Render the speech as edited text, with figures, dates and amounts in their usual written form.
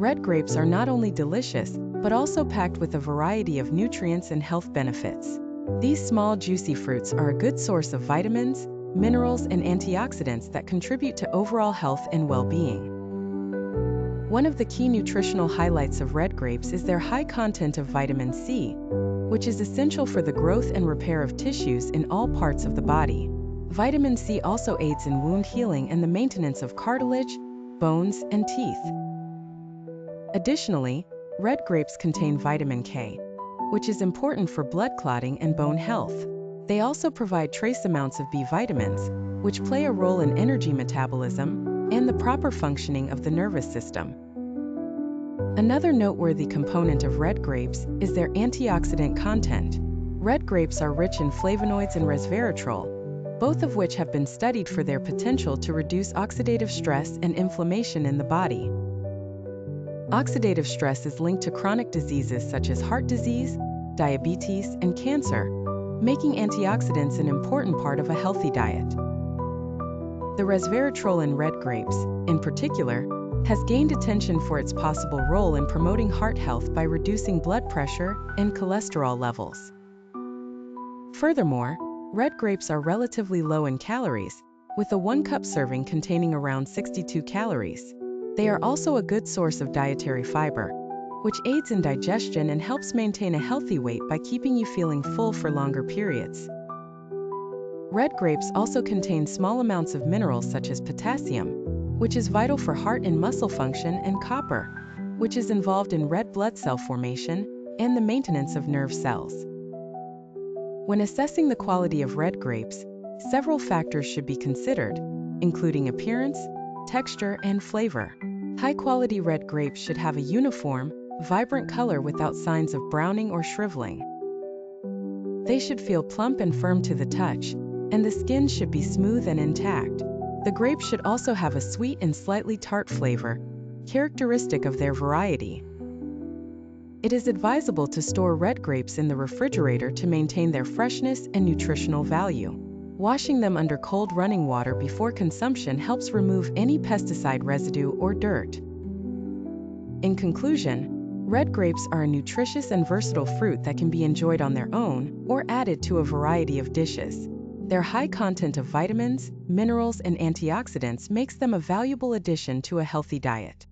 Red grapes are not only delicious, but also packed with a variety of nutrients and health benefits. These small, juicy fruits are a good source of vitamins, minerals, and antioxidants that contribute to overall health and well-being. One of the key nutritional highlights of red grapes is their high content of vitamin C, which is essential for the growth and repair of tissues in all parts of the body. Vitamin C also aids in wound healing and the maintenance of cartilage, bones, and teeth. Additionally, red grapes contain vitamin K, which is important for blood clotting and bone health. They also provide trace amounts of B vitamins, which play a role in energy metabolism and the proper functioning of the nervous system. Another noteworthy component of red grapes is their antioxidant content. Red grapes are rich in flavonoids and resveratrol, both of which have been studied for their potential to reduce oxidative stress and inflammation in the body. Oxidative stress is linked to chronic diseases such as heart disease, diabetes, and cancer, making antioxidants an important part of a healthy diet. The resveratrol in red grapes, in particular, has gained attention for its possible role in promoting heart health by reducing blood pressure and cholesterol levels. Furthermore, red grapes are relatively low in calories, with a 1-cup serving containing around 62 calories. They are also a good source of dietary fiber, which aids in digestion and helps maintain a healthy weight by keeping you feeling full for longer periods. Red grapes also contain small amounts of minerals such as potassium, which is vital for heart and muscle function, and copper, which is involved in red blood cell formation and the maintenance of nerve cells. When assessing the quality of red grapes, several factors should be considered, including appearance, texture, and flavor. High-quality red grapes should have a uniform, vibrant color without signs of browning or shriveling. They should feel plump and firm to the touch, and the skin should be smooth and intact. The grapes should also have a sweet and slightly tart flavor, characteristic of their variety. It is advisable to store red grapes in the refrigerator to maintain their freshness and nutritional value. Washing them under cold running water before consumption helps remove any pesticide residue or dirt. In conclusion, red grapes are a nutritious and versatile fruit that can be enjoyed on their own or added to a variety of dishes. Their high content of vitamins, minerals, and antioxidants makes them a valuable addition to a healthy diet.